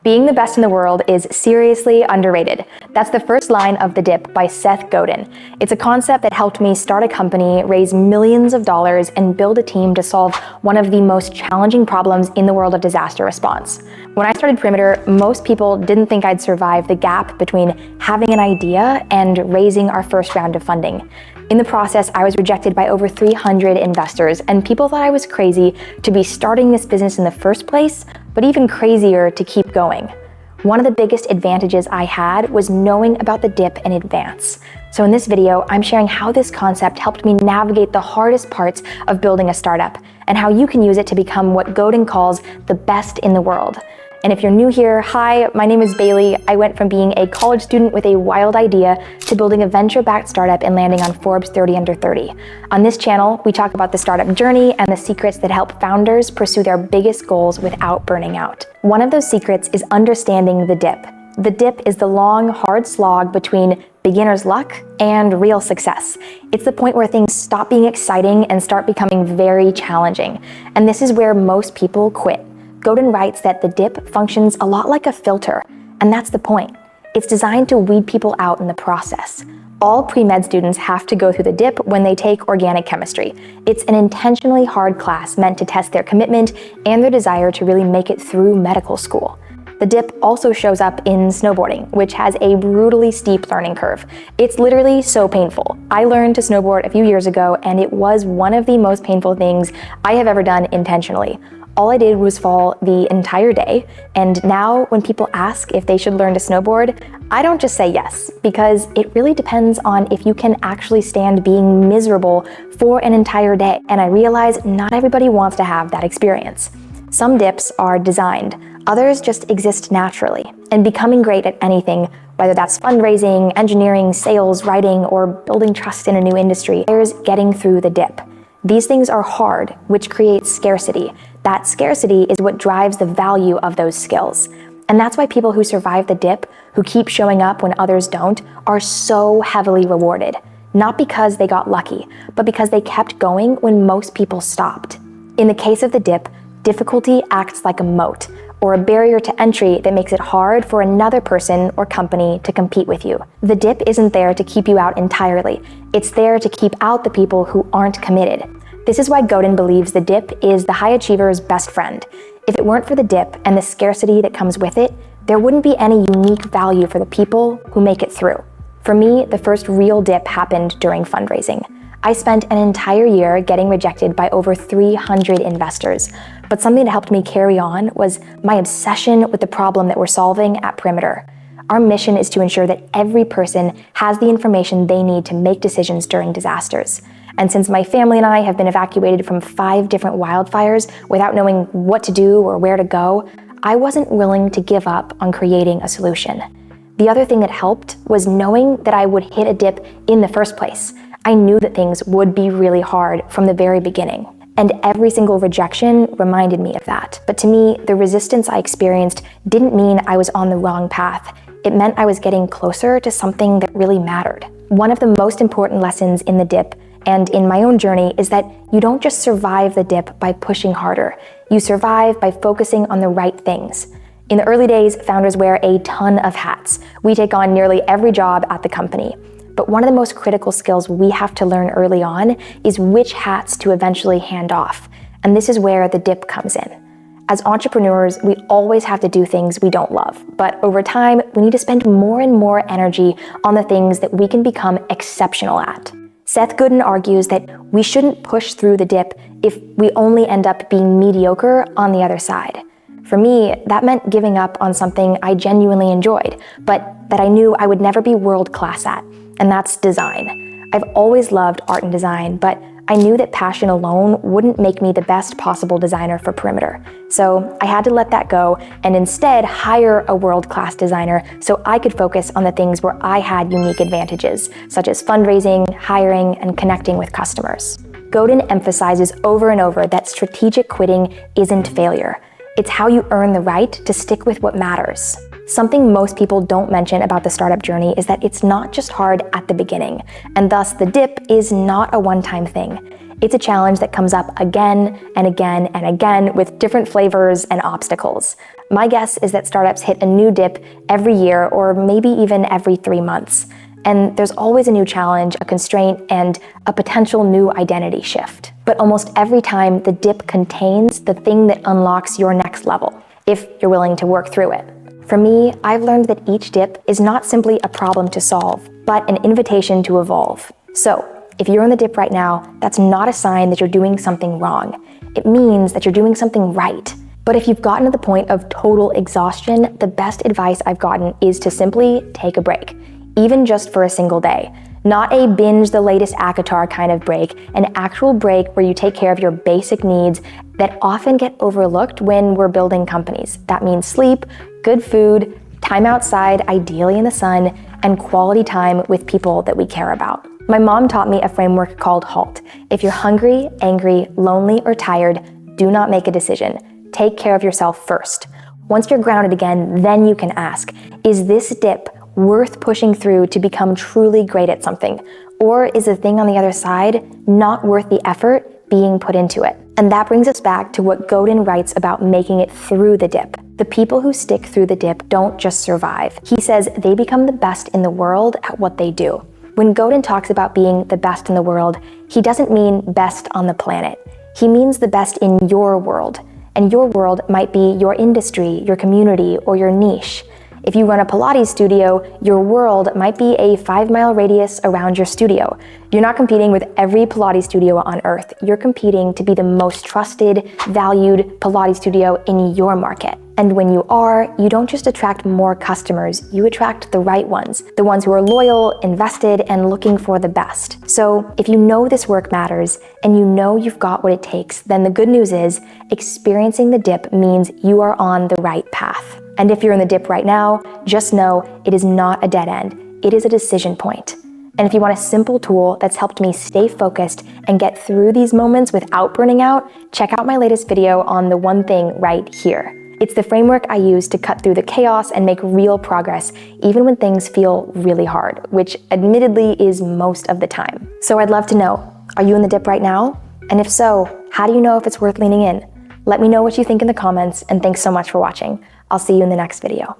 Being the best in the world is seriously underrated. That's the first line of The Dip by Seth Godin. It's a concept that helped me start a company, raise millions of dollars, and build a team to solve one of the most challenging problems in the world of disaster response. When I started Perimeter, most people didn't think I'd survive the gap between having an idea and raising our first round of funding. In the process, I was rejected by over 300 investors, and people thought I was crazy to be starting this business in the first place, but even crazier to keep going. One of the biggest advantages I had was knowing about the dip in advance. So in this video, I'm sharing how this concept helped me navigate the hardest parts of building a startup, and how you can use it to become what Godin calls the best in the world. And if you're new here, hi, my name is Bailey. I went from being a college student with a wild idea to building a venture-backed startup and landing on Forbes 30 Under 30. On this channel, we talk about the startup journey and the secrets that help founders pursue their biggest goals without burning out. One of those secrets is understanding the dip. The dip is the long, hard slog between beginner's luck and real success. It's the point where things stop being exciting and start becoming very challenging. And this is where most people quit. Godin writes that the dip functions a lot like a filter, and that's the point. It's designed to weed people out in the process. All pre-med students have to go through the dip when they take organic chemistry. It's an intentionally hard class meant to test their commitment and their desire to really make it through medical school. The dip also shows up in snowboarding, which has a brutally steep learning curve. It's literally so painful. I learned to snowboard a few years ago, and it was one of the most painful things I have ever done intentionally. All I did was fall the entire day, and now when people ask if they should learn to snowboard, I don't just say yes, because it really depends on if you can actually stand being miserable for an entire day. And I realize not everybody wants to have that experience. Some dips are designed, others just exist naturally. And becoming great at anything, whether that's fundraising, engineering, sales, writing, or building trust in a new industry, there's getting through the dip. These things are hard, which creates scarcity. That scarcity is what drives the value of those skills. And that's why people who survive the dip, who keep showing up when others don't, are so heavily rewarded. Not because they got lucky, but because they kept going when most people stopped. In the case of the dip, difficulty acts like a moat, or a barrier to entry that makes it hard for another person or company to compete with you. The dip isn't there to keep you out entirely. It's there to keep out the people who aren't committed. This is why Godin believes the dip is the high achiever's best friend. If it weren't for the dip and the scarcity that comes with it, there wouldn't be any unique value for the people who make it through. For me, the first real dip happened during fundraising. I spent an entire year getting rejected by over 300 investors, but something that helped me carry on was my obsession with the problem that we're solving at Perimeter. Our mission is to ensure that every person has the information they need to make decisions during disasters. And since my family and I have been evacuated from 5 different wildfires without knowing what to do or where to go, I wasn't willing to give up on creating a solution. The other thing that helped was knowing that I would hit a dip in the first place. I knew that things would be really hard from the very beginning. And every single rejection reminded me of that. But to me, the resistance I experienced didn't mean I was on the wrong path. It meant I was getting closer to something that really mattered. One of the most important lessons in the dip and in my own journey is that you don't just survive the dip by pushing harder. You survive by focusing on the right things. In the early days, founders wear a ton of hats. We take on nearly every job at the company. But one of the most critical skills we have to learn early on is which hats to eventually hand off. And this is where the dip comes in. As entrepreneurs, we always have to do things we don't love. But over time, we need to spend more and more energy on the things that we can become exceptional at. Seth Godin argues that we shouldn't push through the dip if we only end up being mediocre on the other side. For me, that meant giving up on something I genuinely enjoyed, but that I knew I would never be world-class at, and that's design. I've always loved art and design, but I knew that passion alone wouldn't make me the best possible designer for Perimeter. So I had to let that go and instead hire a world-class designer so I could focus on the things where I had unique advantages, such as fundraising, hiring, and connecting with customers. Godin emphasizes over and over that strategic quitting isn't failure. It's how you earn the right to stick with what matters. Something most people don't mention about the startup journey is that it's not just hard at the beginning, and thus the dip is not a one-time thing. It's a challenge that comes up again and again and again with different flavors and obstacles. My guess is that startups hit a new dip every year or maybe even every 3 months. And there's always a new challenge, a constraint, and a potential new identity shift. But almost every time, the dip contains the thing that unlocks your next level, if you're willing to work through it. For me, I've learned that each dip is not simply a problem to solve, but an invitation to evolve. So, if you're in the dip right now, that's not a sign that you're doing something wrong. It means that you're doing something right. But if you've gotten to the point of total exhaustion, the best advice I've gotten is to simply take a break, even just for a single day. Not a binge the latest ACOTAR kind of break, an actual break where you take care of your basic needs that often get overlooked when we're building companies. That means sleep, good food, time outside, ideally in the sun, and quality time with people that we care about. My mom taught me a framework called HALT. If you're hungry, angry, lonely, or tired, do not make a decision. Take care of yourself first. Once you're grounded again, then you can ask, is this dip worth pushing through to become truly great at something? Or is the thing on the other side not worth the effort being put into it? And that brings us back to what Godin writes about making it through the dip. The people who stick through the dip don't just survive. He says they become the best in the world at what they do. When Godin talks about being the best in the world, he doesn't mean best on the planet. He means the best in your world. And your world might be your industry, your community, or your niche. If you run a Pilates studio, your world might be a 5-mile radius around your studio. You're not competing with every Pilates studio on earth. You're competing to be the most trusted, valued Pilates studio in your market. And when you are, you don't just attract more customers, you attract the right ones. The ones who are loyal, invested, and looking for the best. So if you know this work matters, and you know you've got what it takes, then the good news is, experiencing the dip means you are on the right path. And if you're in the dip right now, just know it is not a dead end. It is a decision point. And if you want a simple tool that's helped me stay focused and get through these moments without burning out, check out my latest video on the one thing right here. It's the framework I use to cut through the chaos and make real progress, even when things feel really hard, which admittedly is most of the time. So I'd love to know, are you in the dip right now? And if so, how do you know if it's worth leaning in? Let me know what you think in the comments, and thanks so much for watching. I'll see you in the next video.